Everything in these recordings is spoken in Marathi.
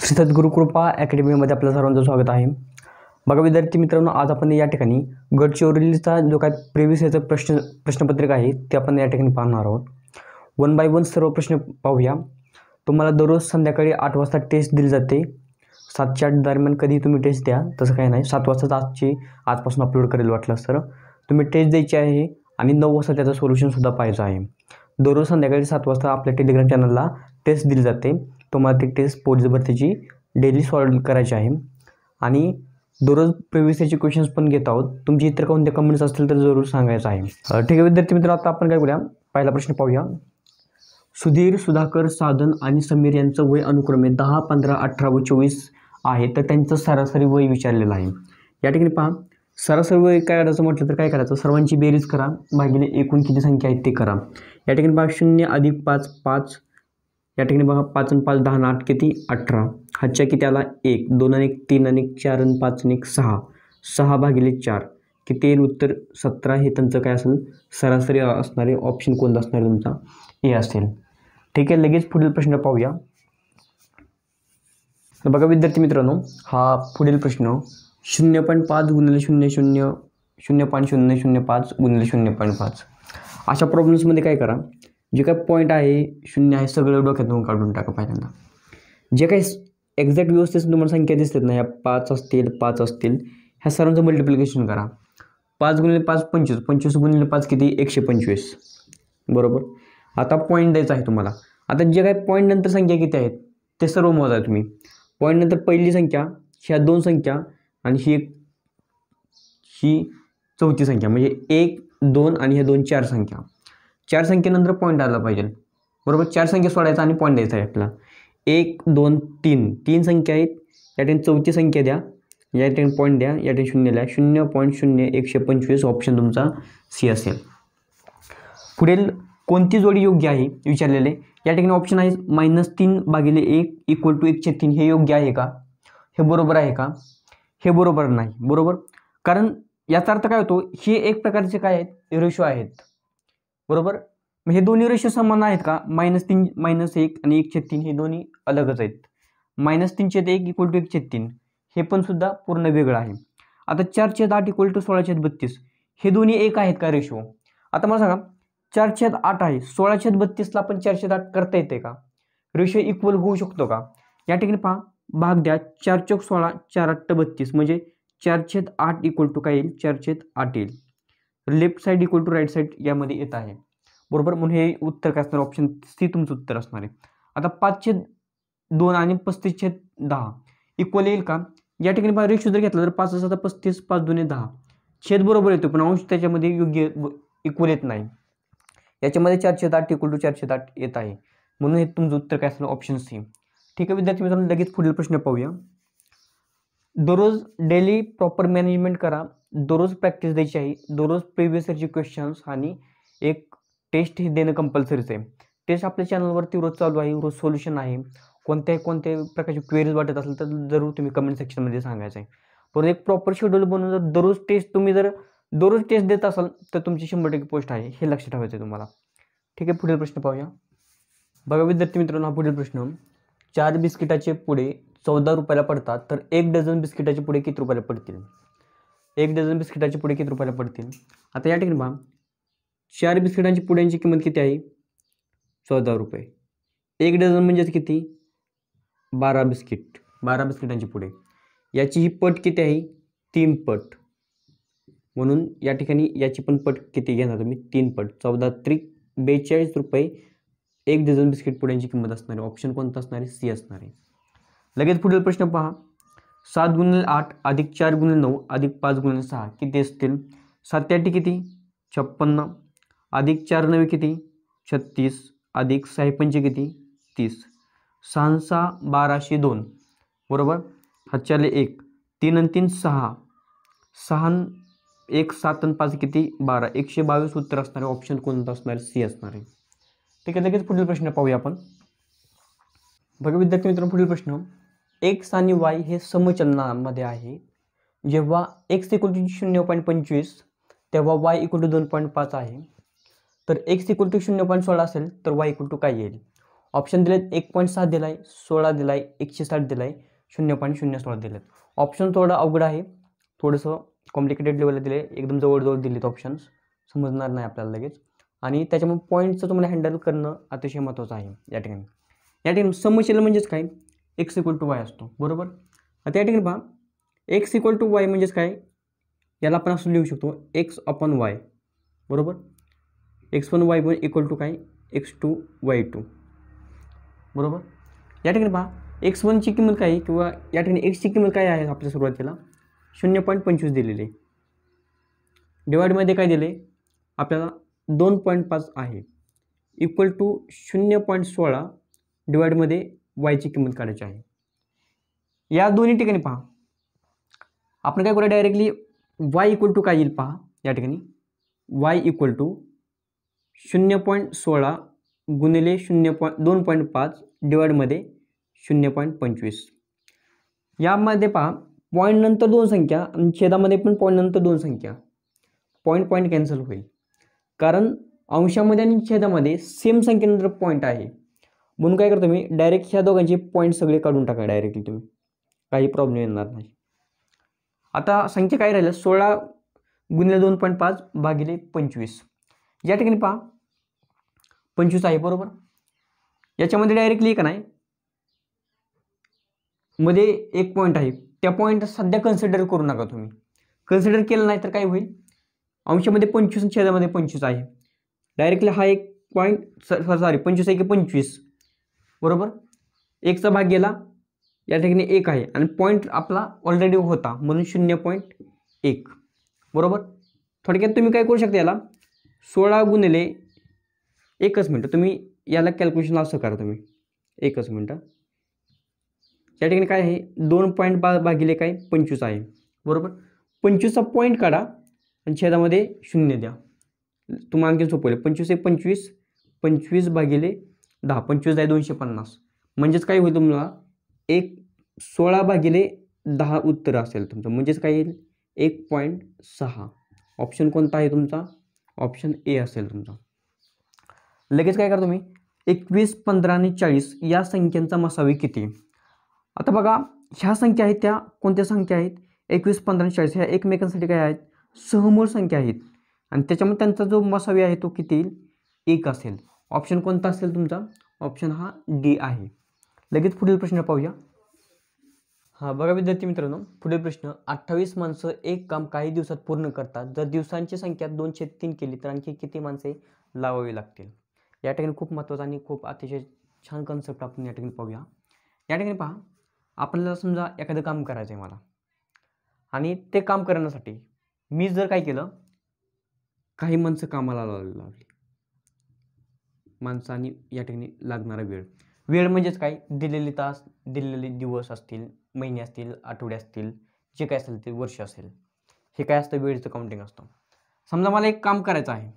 श्री सद्गुरुकृपा अकॅडमीमध्ये आपल्या सर्वांचं स्वागत आहे। बघा विद्यार्थी मित्रांनो, आज आपण या ठिकाणी गडचिरोलीचा जो काय प्रिव्हियस याचा प्रश्नपत्रिका आहे ते आपण या ठिकाणी पाहणार आहोत। वन बाय वन सर्व प्रश्न पाहूया। तुम्हाला दररोज संध्याकाळी 8 वाजता टेस्ट दिली जाते। 7 च्या दरम्यान कधी तुम्ही टेस्ट द्या, तसं काही नाही। 7 वाजता आजपासून अपलोड करेल वाटलं तर तुम्ही टेस्ट द्यायची आहे आणि 9 वाजता त्याचं सोल्युशन सुद्धा पाहायचं आहे। दररोज संध्याकाळी 7 वाजता आपल्या टेलिग्राम चॅनलला टेस्ट दिली जाते। तुम्हाला ती टेस्ट पोलीस भरतीची डेली सॉल्व करायची आहे आणि दररोज प्रिव्हियस याचे क्वेश्चन्स पण घेत आहोत। तुमची इतर कोणते कमेंट्स असतील तर जरूर सांगायचं आहे। ठीक आहे विद्यार्थी मित्रांनो, आता आपण काय करूया, पहिला प्रश्न पाहूया। सुधीर, सुधाकर, साधन आणि समीर यांचं वय अनुक्रमे 10, 15, 18 व 24 आहे, तर त्यांचं सरासरी वय विचारलेलं आहे। या ठिकाणी पहा, सरासरी वय काय करायचं म्हटलं तर काय करायचं, सर्वांची बेरीज करा भागिले एकूण किती संख्या आहेत ते करा। या ठिकाणी पहा 0 अधिक 5 5, या ठिकाणी बघा 5 आणि 5 10 8 किती 18, हातच्या किती आला 1, 2 आणि 1 3 आणि 4 आणि 5 आणि 1 6, 6 भागिले 4 किती येईल उत्तर 17। हे त्यांचं काय असेल सरासरी असणारे ऑप्शन कोणता असणार तुमचा ए असेल। ठीक आहे, लगेच पुढील प्रश्न पाहूया। बघा विद्यार्थी मित्रांनो, हा पुढील प्रश्न 0.5 गुणिले 0 0 0.005 गुणिले 0.5 अशा प्रॉब्लेम्समध्ये काय करा, जे काय पॉईंट आहे 0 आहे सगळं डोक्यातून काढून टाका। पहिल्यांदा जे काही एक्झॅक्ट व्यवस्थित तुम्हाला संख्या दिसतात ना, ह्या 5 असतील 5 असतील, ह्या सर्वांचं मल्टिप्लिकेशन करा। 5 गुणिले 5 25, 25 गुणिले 5 किती 125, बरोबर। आता पॉईंट द्यायचा आहे तुम्हाला। आता जे काही पॉईंट नंतर संख्या किती आहेत ते सर्व मोजा तुम्ही। पॉईंट नंतर पहिली संख्या, ह्या 2 संख्या आणि ही चौथी संख्या, म्हणजे 1 2 आणि ह्या 2 4 संख्या। 4 संख्येनंतर पॉईंट आला पाहिजे, बरोबर। 4 संख्या सोडायचा आणि पॉईंट द्यायचा आहे आपल्याला। 1 2 3 3 संख्या आहेत, या ठिकाणी चौथी संख्या द्या, या ठिकाणी पॉईंट द्या, या ठिकाणी 0 द्या। 0.0125 ऑप्शन तुमचा सी असेल। पुढील कोणती जोडी योग्य आहे विचारलेले, या ठिकाणी ऑप्शन आहे -3 भागिले 1 इक्वल टू 1/3। हे योग्य आहे का, हे बरोबर आहे का, हे बरोबर नाही, बरोबर। कारण याचा अर्थ काय होतो, हे एक प्रकारचे काय आहेत रेशो आहेत, बरोबर। मग हे दोन्ही रेशो समान आहेत का, -3 -1 आणि 1/3 हे दोन्ही अलगच आहेत। -3/1 इक्वल टू 1/3 हे पण सुद्धा पूर्ण वेगळं आहे। आता 4/8 इक्वल टू 16/32 हे दोन्ही एक आहेत का रेशो। आता मला सांगा 4/8 आहे, 16/32ला आपण 4/8 करता येते का, रेशो इक्वल होऊ शकतो का। या ठिकाणी पहा, भाग द्या, 4 चौक 16 4 8 32 म्हणजे 4/8 इक्वल टू काय येईल 4/8 येईल। Left side equal to right side यामध्ये येत आहे, बरोबर। म्हणून हे उत्तर काय असणार, ऑप्शन सी तुमचं उत्तर असणार आहे। आता 5/2 आणि 35/10 इक्वल येईल का, या ठिकाणी पहा रेशो जर घेतला तर 5 7 35 5 2 10 छेद बरोबर येतो, पण अंश त्याच्यामध्ये योग्य इक्वल येत नाही। याच्यामध्ये 4/8 इक्वल टू 4/8 येत आहे, म्हणून हे तुमचं उत्तर काय असणार ऑप्शन सी। ठीक आहे विद्यार्थी मित्रांनो, लगेच पुढील प्रश्न पाहूया। दररोज डेली प्रॉपर मॅनेजमेंट करा, दररोज प्रॅक्टिस द्यायची आहे, दररोज प्रिव्हियस इयरचे क्वेश्चन्स आणि एक टेस्ट हे देणं कंपल्सरीच आहे। टेस्ट आपल्या चॅनलवरती रोज चालू आहे, रोज सोल्युशन आहे। कोणत्या प्रकारची क्वेरीज वाटत असेल तर जरूर तुम्ही कमेंट सेक्शनमध्ये सांगायचं आहे। पण एक प्रॉपर शेड्यूल बनवून जर दररोज टेस्ट तुम्ही जर दररोज टेस्ट देत असाल तर तुमची 100% पोस्ट आहे, हे लक्षात ठेवायचं आहे तुम्हाला। ठीक आहे, पुढील प्रश्न पाहूया। बघा विद्यार्थी मित्रांनो, हा पुढील प्रश्न 4 बिस्किटाचे पुडे 14 रुपयाला पडतात, तर 1 डझन बिस्किटाचे पुडे किती रुपयाला पडतील। 1 डझन बिस्किटाचे पुडे किती रुपयाला पडतील। आता या ठिकाणी पहा, 4 बिस्किटांची पुड्यांची किंमत किती आहे 14 रुपये। 1 डझन म्हणजेच किती 12 बिस्किट, 12 बिस्किटांची पुडे। याची ही पट किती आहे 3 पट, म्हणून या ठिकाणी याची पण पट किती घेणार तुम्ही 3 पट। 14 त्रिक 42 रुपये 1 डझन बिस्किट पुड्यांची किंमत असणार आहे, ऑप्शन कोणता असणार आहे सी असणार आहे। लगेच पुढील प्रश्न पहा, 7 गुणिले 8 अधिक 4 गुणिले 9 अधिक 5 गुणिले 6 किती असतील। 7 8 किती 56 अधिक 4 9 किती 36 अधिक 6 5 किती 30, 6 6 1202, बरोबर। हातच्याले 1 3 आणि 3 6, 6 1 7 आणि 5 किती 12, 122 उत्तर असणार आहे, ऑप्शन कोणता असणार सी असणार आहे। ठीक आहे, लगेच पुढील प्रश्न पाहूया आपण। बघा विद्यार्थी मित्रांनो, पुढील प्रश्न x आणि y हे समचलनामध्ये आहे। जेव्हा x इक्वल टू 0.25 तेव्हा y इक्वल टू 2.5 आहे, तर x इक्वल टू 0.16 असेल तर y इक्वल टू काय येईल। ऑप्शन दिलेत 1.6 दिला आहे, 16 दिला आहे, 160 दिला आहे, 0.016 दिलेत. ऑप्शन थोडं अवघड आहे, थोडंसं कॉम्प्लिकेटेड लेवलला दिले, एकदम जवळजवळ दिलेत ऑप्शन्स, समजणार नाही आपल्याला लगेच. आणि त्याच्यामुळे पॉईंटचं तुम्हाला हँडल करणं अतिशय महत्त्वाचं आहे या ठिकाणी. या ठिकाणी समशील म्हणजेच काय, एक्स इक्वल टू वाय असतो, बरोबर. आता या ठिकाणी पहा, एक्स इक्वल टू वाय म्हणजेच काय, याला आपण असं लिहू शकतो एक्स अपॉन वाय, बरोबर. X one y one equal to काय, x2 y2, बरोबर. या ठिकाणी पहा, x1ची किंमत काय आहे, किंवा या ठिकाणी एक्सची किंमत काय आहे आपल्या सुरुवातीला 0.25 दिलेली आहे. डिवाइडमध्ये काय दिले आपल्याला 2.5 आहे, इक्वल टू 0.16 डिवाइडमध्ये वायची किंमत काढायची आहे. या दोन्ही ठिकाणी पहा, आपण काय करूया डायरेक्टली y इक्वल टू काय येईल पहा. या ठिकाणी y इक्वल टू 0.16 गुणिले 2.5 डिवाइडमध्ये 0.25. यामध्ये पहा पॉईंट नंतर दोन संख्या आणि छेदामध्ये पण पॉईंट नंतर दोन संख्या, पॉईंट कॅन्सल होईल, कारण अंशामध्ये आणि छेदामध्ये सेम संख्येनंतर पॉईंट आहे. म्हणून काय करतो मी, डायरेक्ट ह्या दोघांचे पॉईंट सगळे काढून टाका डायरेक्टली तुम्ही, काही प्रॉब्लेम येणार नाही. आता संख्या काय राहिल्या, 16 गुणिले 2.5 भागिले 25. या ठिकाणी पहा 25 आहे, बरोबर. याच्यामध्ये डायरेक्टली का नाही, मध्ये एक पॉईंट आहे, त्या पॉईंट सध्या कन्सिडर करू नका तुम्ही. कन्सिडर केलं नाही तर काय होईल, अंशामध्ये 25 छेदामध्ये 25 आहे, डायरेक्टली हा एक पॉईंट, सॉरी 25 आहे की 25, बरोबर. एकचा भाग गेला, या ठिकाणी 1 आहे आणि पॉईंट आपला ऑलरेडी होता म्हणून 0.1, बरोबर. थोडक्यात तुम्ही काय करू शकता, याला 16 गुणिले, एकच मिनटं तुम्ही याला कॅल्क्युलेशन असं करा तुम्ही, एकच मिनटं. या ठिकाणी काय आहे, 2.5 भागिले काय 25 आहे, बरोबर. 25चा पॉईंट काढा आणि छेदामध्ये 0 द्या, तुम्हाला आणखी सोपं होईल. 25 एक 25, 25 भागिले 10, 25 आहे 250, म्हणजेच काय होईल तुम्हाला 16 भागिले 10 उत्तर असेल तुमचं, म्हणजेच काय येईल 1.6. ऑप्शन कोणता आहे तुमचा, ऑप्शन ए असेल तुमचा. लगेच काय करा तुम्ही, 21, 15 आणि 40 या संख्यांचा मसावी किती. आता बघा ह्या संख्या आहेत त्या कोणत्या संख्या आहेत, 21, 15 आणि 40 ह्या एकमेकांसाठी काय आहेत, सहमूळ संख्या आहेत आणि त्याच्यामुळे त्यांचा जो मसावी आहे तो किती येईल, 1 असेल. ऑप्शन कोणता असेल तुमचा, ऑप्शन हा डी आहे. लगेच पुढील प्रश्न पाहूया. हां बघा विद्यार्थी मित्रांनो, पुढील प्रश्न, 28 माणसं एक काम काही दिवसात पूर्ण करतात, जर दिवसांची संख्या 2/3 केली तर आणखी किती माणसे लावावी लागतील. या ठिकाणी खूप महत्त्वाचं आणि खूप अतिशय छान कन्सेप्ट आपण या ठिकाणी पाहूया. या ठिकाणी पहा, आपल्याला समजा एखादं काम करायचं आहे मला, आणि ते काम करण्यासाठी मी जर काय केलं, काही माणसं कामाला लावली, माणसांनी या ठिकाणी लागणारा वेळ म्हणजेच काय, दिलेले तास, दिलेले दिवस असतील, महिने असतील, आठवडे असतील, जे काय असेल ते वर्ष असेल, हे काय असतं, वेळेचं काउंटिंग असतं. समजा मला एक काम करायचं आहे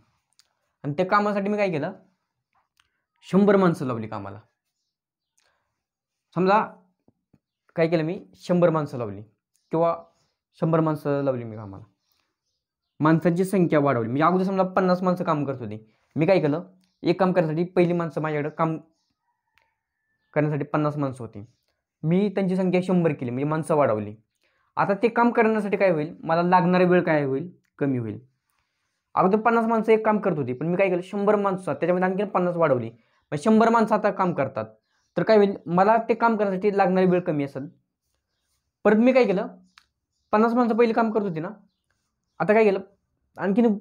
आणि त्या कामासाठी मी काय केलं, 100 माणसं लावली कामाला. समजा काय केलं मी, 100 माणसं लावली किंवा 100 माणसं लावली मी कामाला, माणसांची संख्या वाढवली. म्हणजे अगोदर समजा 50 माणसं काम करत होती, मी काय केलं, एक काम करण्यासाठी पहिली माणसं माझ्याकडे काम करण्यासाठी 50 माणसं होती, मी त्यांची संख्या 100 केली, म्हणजे माणसं वाढवली. आता ते काम करण्यासाठी काय होईल, मला लागणारा वेळ काय होईल, कमी होईल. अगोदर 50 माणसं एक काम करत होती, पण मी काय केलं, 100 माणसं त्याच्यामध्ये आणखी 50 वाढवली, मग 100 माणसं आता काम करतात, तर काय होईल, मला ते काम करण्यासाठी लागणारी वेळ कमी असेल. परत मी काय केलं, 50 माणसं पहिली काम करत होती ना, आता काय केलं, आणखीन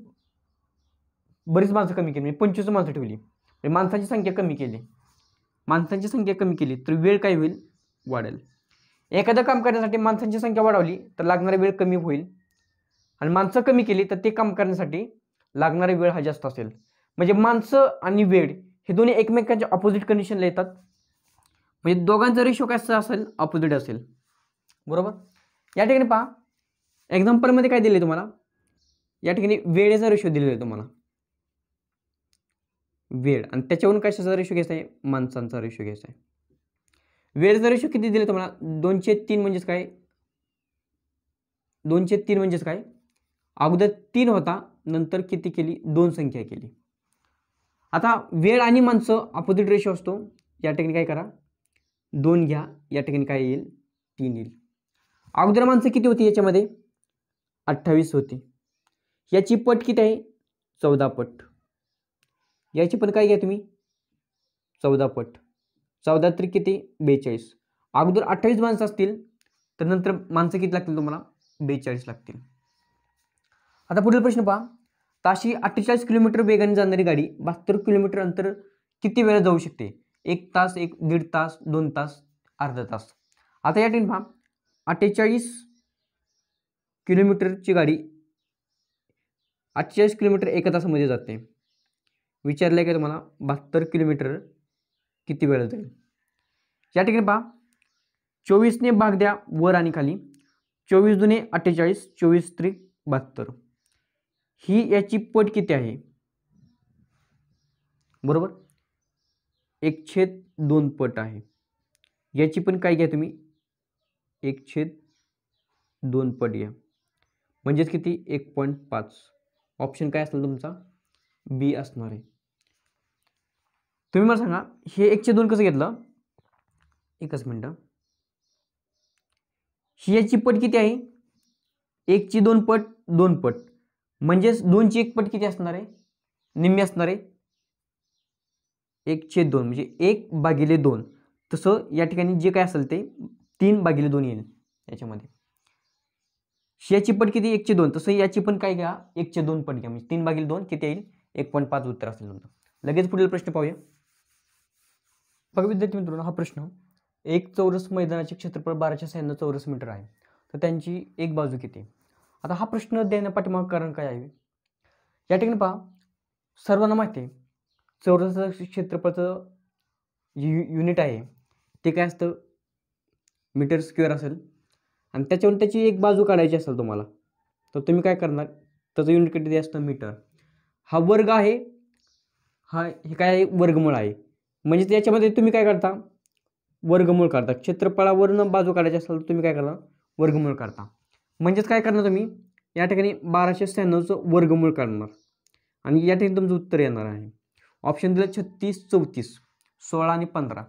बरीच माणसं कमी केली, म्हणजे 25 माणसं ठेवली, म्हणजे माणसांची संख्या कमी केली. माणसांची संख्या कमी केली तर वेळ काय होईल, वाढेल. एखादं काम करण्यासाठी माणसांची संख्या वाढवली तर लागणारा वेळ कमी होईल, आणि माणसं कमी केली तर ते काम करण्यासाठी लागणारा वेळ हा जास्त असेल. म्हणजे माणसं आणि वेळ हे दोन्ही एकमेकांच्या ऑपोजिट कंडिशनला येतात, म्हणजे दोघांचा रेशो कसा असेल, ऑपोजिट असेल, बरोबर. या ठिकाणी पहा, एक्झाम्पलमध्ये काय दिले तुम्हाला, या ठिकाणी वेळेचा रेशो दिलेला आहे तुम्हाला, वेळ, आणि त्याच्यावरून कशाचा रेशो घ्यायचा आहे, माणसांचा रेशो घ्यायचा आहे. वेळेचा रेशो किती दिले तुम्हाला, 2/3 म्हणजेच काय, 2/3 म्हणजेच काय, अगोदर 3 होता, नंतर किती केली, 2 संख्या केली. आता वेळ आणि माणसं ऑपोजिट रेशो असतो, या ठिकाणी काय करा 2 घ्या, या ठिकाणी काय येईल 3 येईल. अगोदर माणसं किती होती याच्यामध्ये 28 होती. याची पट किती आहे 14 पट. याची पण काय घ्या तुम्ही 14 पट. 14 तरी किती 42. अगोदर 28 माणसं असतील तर नंतर माणसं किती लागतील तुम्हाला 42 लागतील. आता पुढील प्रश्न पहा. ताशी 48 किलोमीटर वेगाने जाणारी गाडी 72 किलोमीटर अंतर किती वेळा जाऊ शकते? 1 तास, 1.5 तास, 2 तास, अर्धा तास. आता या ठिकाणी पहा 48 किलोमीटरची गाडी 48 किलोमीटर 1 तासामध्ये जाते. विचारलं आहे का तुम्हाला 72 किलोमीटर किती वेळ जाईल? या ठिकाणी पहा 24ने भाग द्या वर आणि खाली. 24 दुने 48, 24 त्रिक 72. ही याची पट किती आहे? बरोबर 1/2 पट आहे. याची पण काय घ्या तुम्ही 1/2 पट घ्या. म्हणजेच किती 1.5. ऑप्शन काय असेल तुमचा बी असणार आहे. तुम्ही मला सांगा हे 1/2 कसं घेतलं? एकच मिनटं. ही याची पट किती आहे 1/2 पट 2 पट. म्हणजेच 2ची 1 पट किती असणार आहे निम्मी असणार आहे 1/2 म्हणजे 1/2. तसं या ठिकाणी जे काय असेल ते 3/2 येईल याच्यामध्ये. याची पट किती 1/2. तसं याची पण काय घ्या 1/2 पट घ्या. म्हणजे 3/2 किती येईल 1.5 उत्तर असेल तुमचं. लगेच पुढील प्रश्न पाहूया. बघा विद्यार्थी मित्रांनो हा प्रश्न. एक चौरस मैदानाचे क्षेत्रफळ 1296 चौरस मीटर आहे. तर त्यांची एक बाजू किती? आता हा प्रश्न देण्या पाठीमागं कारण काय आहे? या ठिकाणी पहा सर्वांना माहिती आहे चौरसाचं क्षेत्रफळाचं युनिट आहे ते काय असतं मीटर स्क्वेअर असेल. आणि त्याच्यावरून त्याची एक बाजू काढायची असेल तुम्हाला तर तुम्ही काय करणार त्याचं युनिट किती असतं मीटर. हा वर्ग आहे हे काय आहे वर्गमूळ आहे. म्हणजे त्याच्यामध्ये तुम्ही काय करता वर्गमूळ काढता. क्षेत्रफळावरून बाजू काढायची असेल तर तुम्ही काय करता वर्गमूळ काढता. म्हणजेच काय करणार तुम्ही या ठिकाणी 1296चं वर्गमूळ काढणार आणि या ठिकाणी तुमचं उत्तर येणार आहे. ऑप्शन दिलं 36, 34, 16 आणि 15.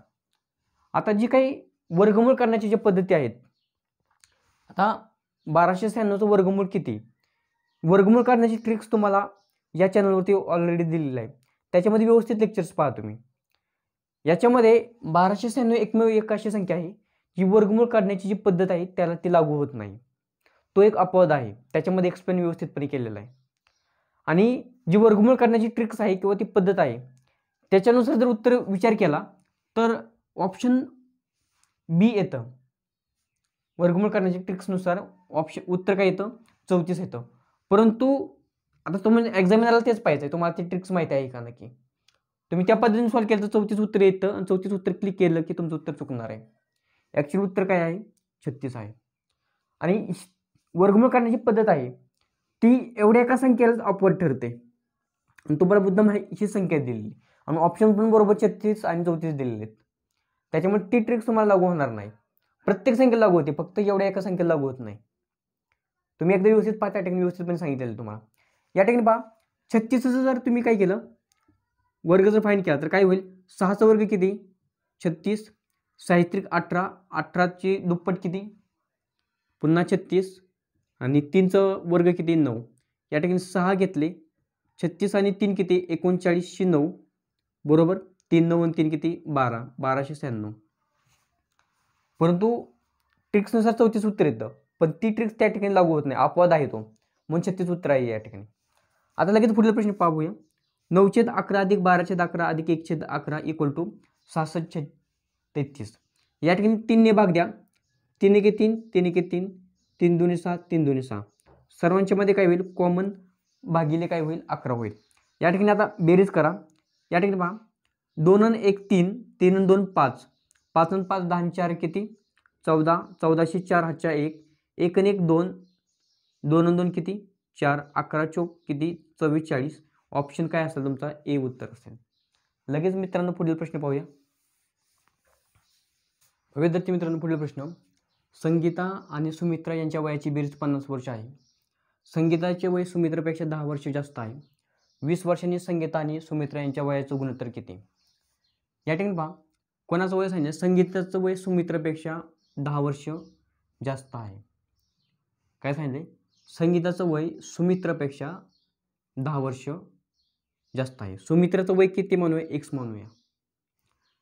आता जी काही वर्गमूळ करण्याची ज्या पद्धती आहेत आता 1296चं वर्गमूळ किती वर्गमूळ करण्याची ट्रिक्स तुम्हाला या चॅनलवरती ऑलरेडी दिलेली आहे. त्याच्यामध्ये व्यवस्थित लेक्चर्स पहा तुम्ही. याच्यामध्ये 1296 एकमेव एक अशी संख्या आहे जी वर्गमूळ काढण्याची जी पद्धत आहे त्याला ती लागू होत नाही. तो एक अपवाद आहे. त्याच्यामध्ये एक्सप्लेन व्यवस्थितपणे केलेला आहे. आणि जी वर्गमूळ करण्याची ट्रिक्स आहे किंवा ती पद्धत आहे त्याच्यानुसार जर उत्तर विचार केला तर ऑप्शन बी येतं. वर्गमूळ करण्याच्या ट्रिक्सनुसार उत्तर काय येतं 34 येतं. परंतु आता तुम्ही एक्झामिनरला तेच पाहिजे आहे तुम्हाला ती ट्रिक्स माहिती आहे का नक्की. तुम्ही त्या पद्धतीने सॉल्व्ह केलं तर 34 उत्तर येतं आणि 34 उत्तर क्लिक केलं की तुमचं उत्तर चुकणार आहे. ॲक्च्युअली उत्तर काय आहे 36 आहे. आणि वर्गमूळ करण्याची पद्धत आहे ती एवढ्या एका संख्येलाच अपवाद ठरते. आणि तुम्हाला मुद्दाम ही संख्या दिलेली आणि ऑप्शन पण बरोबर 36 आणि 34 दिलेले आहेत. त्याच्यामुळे ती ट्रिक्स तुम्हाला लागू होणार नाही. प्रत्येक संख्येला लागू होते फक्त एवढ्या एका संख्येला लागू होत नाही. तुम्ही एकदा व्यवस्थित पहा त्या ठिकाणी व्यवस्थितपणे सांगितलेलं तुम्हाला. या ठिकाणी पहा 36चं जर तुम्ही काय केलं वर्ग जर फाईंड केला तर काय होईल 6चा वर्ग किती 36, 6 18, 18ची दुप्पट किती पुन्हा 36 आणि 3चा वर्ग किती 9. या ठिकाणी 6 घेतले 36 आणि 3 किती 39शी 9 बरोबर 3 9 आणि 3 किती 12 1296. परंतु ट्रिक्सनुसार 34 उत्तर येतं पण ती ट्रिक्स त्या ठिकाणी लागू होत नाही अपवाद आहे तो म्हणून 36 उत्तर आहे या ठिकाणी. आता लगेच पुढील प्रश्न पाहूया. 9/11 अधिक 12/11 अधिक 1/11 इक्वल टू 66/33. या ठिकाणी 3ने भाग द्या 3 एके 3 3 एके 3 3 दुने 6 3 दुने 6. सर्वांच्या मध्ये काय होईल कॉमन भागिले काय होईल 11 होईल. या ठिकाणी आता बेरीज करा. या ठिकाणी पहा 2 आणि 1 3 3 आणि 2 5 5 आणि 5 10 आणि 4 किती 14 14शी 4 हातच्या 1 1 आणि 1 2 2 आणि 2 किती 4 11 चौक किती 44. ऑप्शन काय असेल तुमचा ए उत्तर असेल. लगेच मित्रांनो पुढील प्रश्न पाहूया. विद्यार्थी मित्रांनो पुढील प्रश्न. संगीता आणि सुमित्रा यांच्या वयाची बेरीज 50 वर्ष आहे. संगीताचे वय सुमित्रापेक्षा 10 वर्ष जास्त आहे. 20 वर्षांनी संगीता आणि सुमित्रा यांच्या वयाचं गुणोत्तर किती? या ठिकाणी पहा कोणाचं वय सांगितलं? संगीताचं वय सुमित्रापेक्षा 10 वर्ष जास्त आहे. काय सांगितले? संगीताचं वय सुमित्रापेक्षा 10 वर्ष जास्त आहे. सुमित्राचं वय किती म्हणूया? एक्स म्हणूया.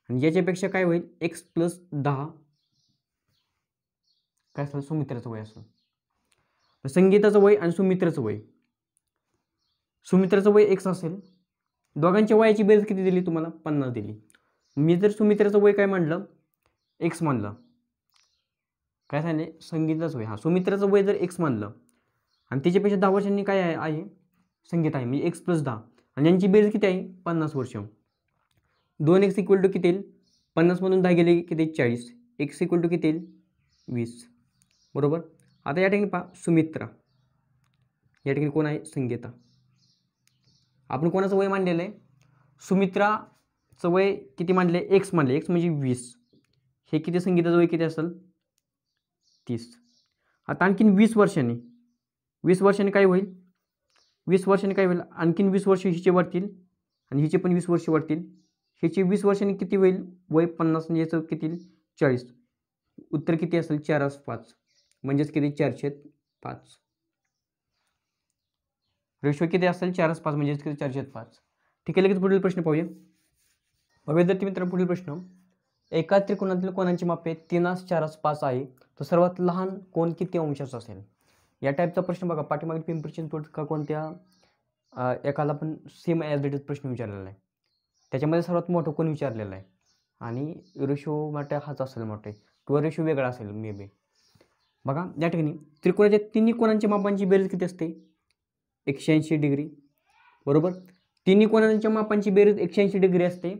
आणि याच्यापेक्षा काय होईल? एक्स प्लस 10 काय असेल? सुमित्राचं वय असेल. संगीताचं वय आणि सुमित्राचं वय, सुमित्राचं वय एक्स असेल, दोघांच्या वयाची बेरीज किती दिली तुम्हाला? 50 दिली. मी जर सुमित्राचं वय काय म्हणलं? एक्स म्हणलं. काय सांगितले? संगीताचं वय, सुमित्राचं वय जर एक्स म्हणलं आणि त्याच्यापेक्षा 10 वर्षांनी काय आहे? संगीत आहे, म्हणजे एक्स प्लस 10, आणि यांची बेरीज किती आहे? 50 वर्ष. 2x इक्वल टू किती येईल? 50 मधून 10 गेले किती? 40. x इक्वल टू किती येईल? 20. बरोबर. आता या ठिकाणी पहा, सुमित्रा, या ठिकाणी कोण आहे? संगीता. आपण कोणाचं वय मांडलेलं आहे? सुमित्राचं वय किती मांडले? एक्स मांडले. एक्स म्हणजे 20. हे किती? संगीताचं वय किती असेल? 30. आता आणखीन 20 वर्षांनी काय होईल? 20 वर्षांनी काय होईल? आणखीन 20 वर्ष हिचे वाढतील आणि हिचे पण 20 वर्ष वाढतील. हिचे 20 वर्षांनी किती होईल? वय 50 आणि याचं किती? 40. उत्तर किती असेल? 4/5, म्हणजेच किती? 4/5. रेशो किती असेल? 4/5, म्हणजेच किती? 4/5. ठीक आहे. लगेच पुढील प्रश्न पाहूया. विद्यार्थी मित्रांनो, पुढील प्रश्न, एका त्रिकोणातील कोणाची मापे 3/4/5 आहे, तर सर्वात लहान कोण किती अंशाचा असेल? या टाईपचा प्रश्न बघा, पाठीमागे पिंपरी चिंचवड का कोणत्या एकाला पण सेम ॲज इट इज प्रश्न विचारलेला आहे. त्याच्यामध्ये सर्वात मोठं कोण विचारलेलं आहे आणि रेशो मोठा हाच असेल मोठे, किंवा रेशो वेगळा असेल मे बी. बघा या ठिकाणी त्रिकोणाच्या तिन्ही कोणांच्या मापांची बेरीज किती असते? 180 डिग्री. बरोबर. तिन्ही कोणांच्या मापांची बेरीज 180 डिग्री असते.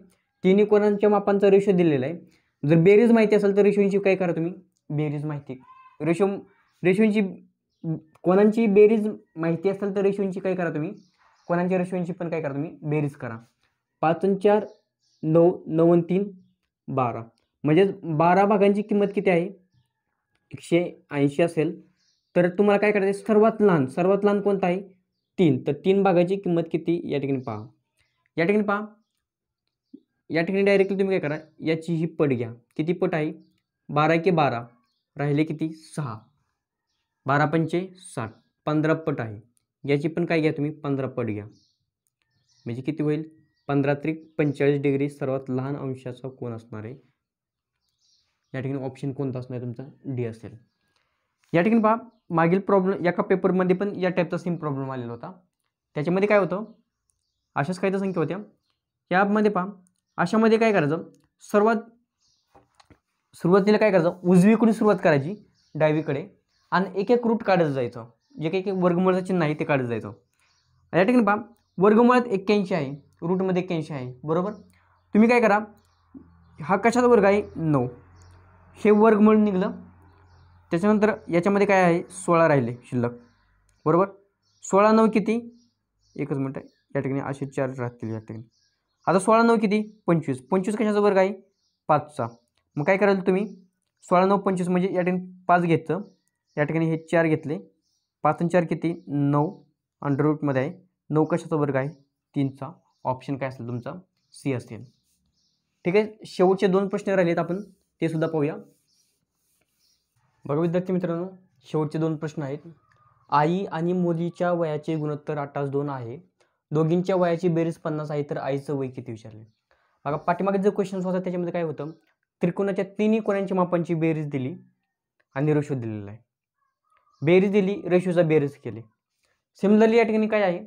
तिन्ही कोणांच्या मापांचा रेशो दिलेला आहे. जर बेरीज माहिती असेल तर रेशोची काय करा तुम्ही? बेरीज माहिती. रेशोची कोणांची बेरीज माहिती असेल तर रेशोची काय करा तुम्ही? कोणांच्या रेशोची पण काय करा तुम्ही? बेरीज करा. 5 आणि 4 9, 9 आणि 3 12, म्हणजे 12 भागांची किंमत किती आहे? 180 असेल तर तुम्हाला काय करायचं? सर्वात लहान कोणता आहे? 3. तर 3 भागाची किंमत किती? या ठिकाणी पहा. या ठिकाणी डायरेक्टली तुम्ही काय करा? याची ही पट घ्या. किती पट आहे? 12 × 12 राहिले किती? 6. 12 पंचे 60, 15 पट आहे. याची पण काय घ्या तुम्ही? 15 पट घ्या. म्हणजे किती होईल? 15 त्रिक 45 डिग्री सर्वात लहान अंशाचा कोण असणार आहे? या ठिकाणी ऑप्शन कोणता असणार? तुमचा डी असेल. या ठिकाणी पहा, मागील प्रॉब्लेम एका पेपरमध्ये पण या टाईपचा सेम प्रॉब्लेम आलेला होता. त्याच्यामध्ये काय होतं? अशाच काही तर संख्या होत्या. यामध्ये पहा, अशामध्ये काय करायचं? सुरुवातीला काय करायचं? उजवीकडून सुरुवात करायची डावीकडे आणि एक एक रूट काढत जायचं. जे काही वर्गमूळाचं चिन्ह आहे ते काढत जायचं. या ठिकाणी पहा, वर्गमूळात 81 आहे, रूटमध्ये 81 आहे. बरोबर. तुम्ही काय करा? हा कशाचा वर्ग आहे? 9. हे वर्गमूळ निघलं. त्याच्यानंतर याच्यामध्ये काय आहे? 16 राहिले शिल्लक. बरोबर. 16 9 किती? एकच मिनिट आहे. या ठिकाणी असे 4 राहतील या ठिकाणी. आता 16 9 किती? 25. 25 कशाचा वर्ग आहे? 5चा. मग काय कराल तुम्ही? 16 9 25, म्हणजे या ठिकाणी 5 घेतलं, या ठिकाणी हे 4 घेतले. 5 आणि 4 किती? 9. अंडर रूटमध्ये आहे. 9 कशाचा वर्ग आहे? 3चा. ऑप्शन काय असेल तुमचा? सी असेल. ठीक आहे. शेवटचे 2 प्रश्न राहिलेत, आपण ते सुद्धा पाहूया. बघा विद्यार्थी मित्रांनो, शेवटचे 2 प्रश्न आहेत. आई आणि मुलीच्या वयाचे गुणोत्तर 8:2 आहे. दोघींच्या वयाची बेरीज 50 आहे, तर आईचं वय किती विचारले? बघा पाठीमागे जो क्वेश्चन होता त्याच्यामध्ये काय होतं? त्रिकोणाच्या तिन्ही कोणांच्या मापांची बेरीज दिली आणि रेशो दिलेला आहे. बेरीज दिली, रेशोचा बेरीज केले. सिमिलरली या ठिकाणी काय आहे?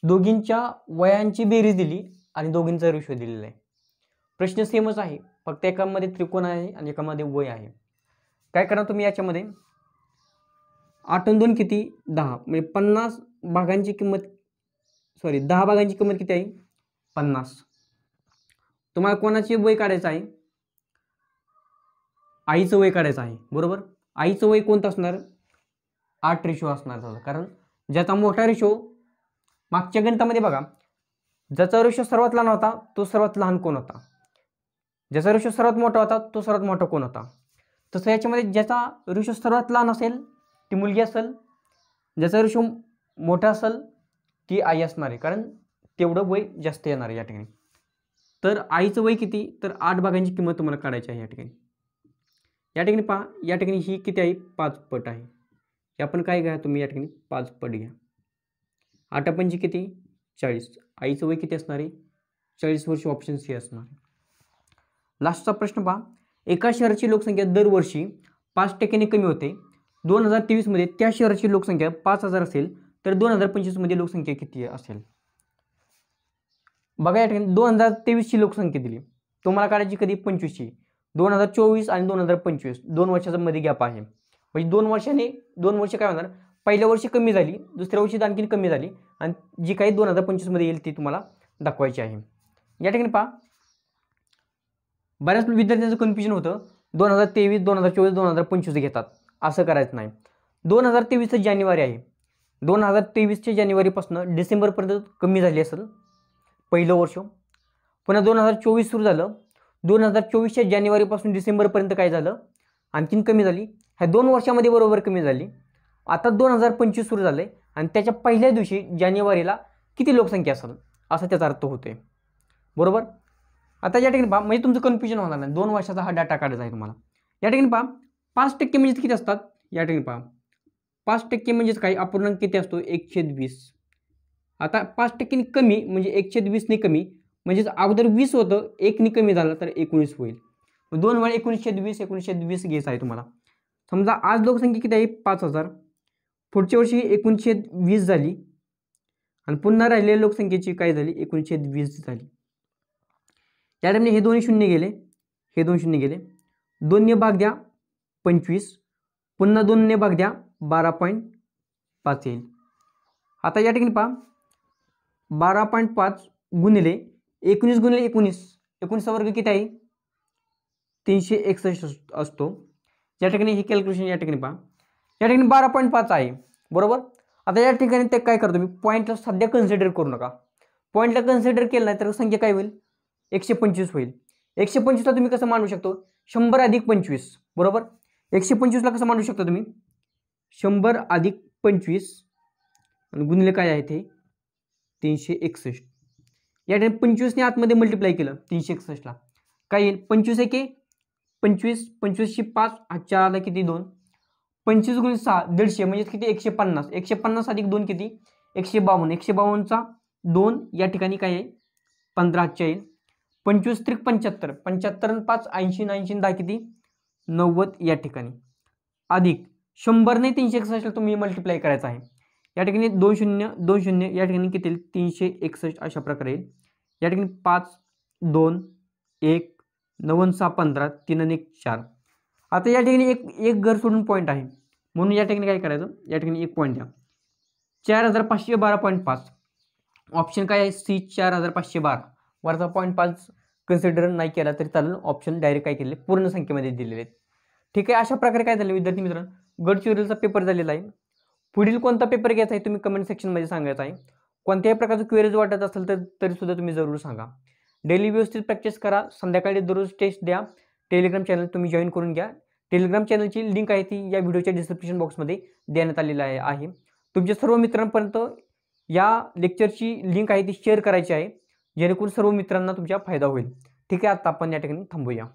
दोघींच्या वयांची बेरीज दिली आणि दोघींचा रेशो दिलेला आहे. प्रश्न सेमच आहे, फक्त एकामध्ये त्रिकोण आहे आणि एकामध्ये वय आहे. काय करा तुम्ही? याच्यामध्ये 8 आणि 2 किती? 10, म्हणजे 50 भागांची किंमत 10 भागांची किंमत किती आहे? 50. तुम्हाला कोणाचे वय काढायचं आहे? आईचं वय काढायचं आहे. बरोबर. आईचं वय कोणतं असणार? 8 रेशो असणार, कारण ज्याचा मोठा रेशो मागच्या गणितामध्ये बघा, ज्याचा रेशो सर्वात लहान होता तो सर्वात लहान कोण होता? ज्याचा रेशो सर्वात मोठा होता तो सर्वात मोठा कोण होता? तसं याच्यामध्ये ज्याचा रेशो सर्वात लहान असेल ती मुलगी असेल, ज्याचा रेशो मोठा असेल ती आई असणार आहे, कारण तेवढं वय जास्त येणार आहे या ठिकाणी. तर आईचं वय किती, तर 8 भागांची किंमत तुम्हाला काढायची आहे या ठिकाणी. या ठिकाणी पहा, या ठिकाणी ही किती आहे, 5 पट आहे. हे आपण काय घ्या तुम्ही या ठिकाणी 5 पट घ्या. 8 पंची किती, 40. आईचं वय किती असणार आहे, 40 वर्ष. ऑप्शन सी असणार आहे. लास्टचा प्रश्न पहा, एका शहराची लोकसंख्या दरवर्षी 5% कमी होते. 2023 मध्ये त्या शहराची लोकसंख्या 5000 असेल तर 2025 मध्ये लोकसंख्या किती असेल. बघा या ठिकाणी 2023 ची लोकसंख्या दिली, तुम्हाला काढायची कधी, 25 ची. 2024 आणि 2025 2 वर्षाचा मध्ये गॅप आहे. म्हणजे 2 वर्ष काय होणार, पहिल्या वर्षी कमी झाली, दुसऱ्या वर्षी आणखी कमी झाली, आणि जी काही 2025 मध्ये येईल ती तुम्हाला दाखवायची आहे. या ठिकाणी पहा, बऱ्याच विद्यार्थ्यांचं कन्फ्युजन होतं, 2023, 2024, 2025 घेतात, असं करायचं नाही. 2023 जानेवारी आहे, 2023 जानेवारीपासून डिसेंबरपर्यंत कमी झाली असेल पहिलं वर्ष. पुन्हा 2024 सुरू झालं, 2024 जानेवारीपासून डिसेंबरपर्यंत काय झालं, आणखीन कमी झाली. ह्या 2 वर्षामध्ये बरोबर कमी झाली. आता 2025 सुरू झालं आहे आणि त्याच्या पहिल्या दिवशी जानेवारीला किती लोकसंख्या असेल असा त्याचा अर्थ होतोय, बरोबर. आता या ठिकाणी पहा, म्हणजे तुमचं कन्फ्युजन होणार नाही, 2 वर्षाचा हा डाटा काढायचा आहे तुम्हाला. या ठिकाणी पहा, 5% म्हणजे किती असतात, या ठिकाणी पहा 5% म्हणजेच काय, अपूर्णांक किती असतो, 1/20. आता 5% कमी म्हणजे 1/20 कमी, म्हणजेच अगोदर 20 होतं, 1 कमी झालं तर 19 होईल. 2 वेळा 19/20 घ्यायचं आहे तुम्हाला. समजा आज लोकसंख्या किती आहे, 5000. पुढच्या वर्षी 19/20 झाली आणि पुन्हा राहिलेल्या लोकसंख्येची काय झाली, 19/20 झाली. या टाइमने हे 2 शून्य गेले, हे 2 शून्य गेले, 2 ने भाग द्या 25, पुन्हा 2 ने भाग द्या 12.5 येईल. आता या ठिकाणी पहा, 12.5 गुणिले 19 गुणिले 19 वर्ग किती आहे, 361 असतो. या ठिकाणी ही कॅल्क्युलेशन या ठिकाणी पहा, या ठिकाणी 12.5 आहे, बरोबर. आता या ठिकाणी ते काय करतो मी, पॉईंटला सध्या कन्सिडर करू नका. पॉईंटला कन्सिडर केलं नाही तर संख्या काय होईल, 125 होईल. 125ला तुम्ही कसं मांडू शकतो, 100 अधिक 25, बरोबर. 125ला कसं मांडू शकता तुम्ही, 100 अधिक 25 आणि गुणिले काय आहे ते 361. या ठिकाणी 25ने आतमध्ये मल्टिप्लाय केलं 361ला काय येईल, 25 एके 25, 25शी 5, 4 आला किती 2, 25 गुणिले 6 150 म्हणजे किती 150. 150 अधिक 2 किती 152. 152चा 2 या ठिकाणी काय आहे 15 येईल. 25 त्रिक 75, 75 आणि 5 80, 80 10 किती 90 या ठिकाणी, अधिक 100 ने 361 तुम्ही मल्टिप्लाय करायचं आहे. या ठिकाणी 2 शून्य 2 शून्य, या ठिकाणी किती 361 अशा प्रकारे येईल. या ठिकाणी 5 2 1 9 6 15 3 आणि 1 4. आता या ठिकाणी एक घर सोडून पॉईंट आहे, म्हणून या ठिकाणी काय करायचं, या ठिकाणी एक पॉईंट द्या 4512.5. ऑप्शन काय आहे, सी 4512. वरचा पॉईंट 5 कन्सिडर नाही केला तरी चालेल, ऑप्शन डायरेक्ट काय केले पूर्ण संख्येमध्ये दिलेले आहेत. ठीक आहे, अशा प्रकारे काय झालं विद्यार्थी मित्रांनो, गडचिरोलीचा पेपर झालेला आहे. पुढील कोणता पेपर घ्यायचा आहे तुम्ही कमेंट सेक्शनमध्ये सांगायचं आहे. कोणत्याही प्रकारचं क्वेरीज वाटत असेल तर तरीसुद्धा तुम्ही जरूर सांगा. डेली व्यवस्थित प्रॅक्टिस करा, संध्याकाळी दररोज टेस्ट द्या. टेलिग्राम चॅनल तुम्ही जॉईन करून घ्या. टेलिग्राम चॅनलची लिंक आहे ती या व्हिडिओच्या डिस्क्रिप्शन बॉक्समध्ये देण्यात आलेली आहे. तुमच्या सर्व मित्रांपर्यंत या लेक्चरची लिंक आहे ती शेअर करायची आहे, जेणेकरून सर्व मित्रांना तुमचा फायदा होईल. ठीक आहे, आता आपण या ठिकाणी थांबूया.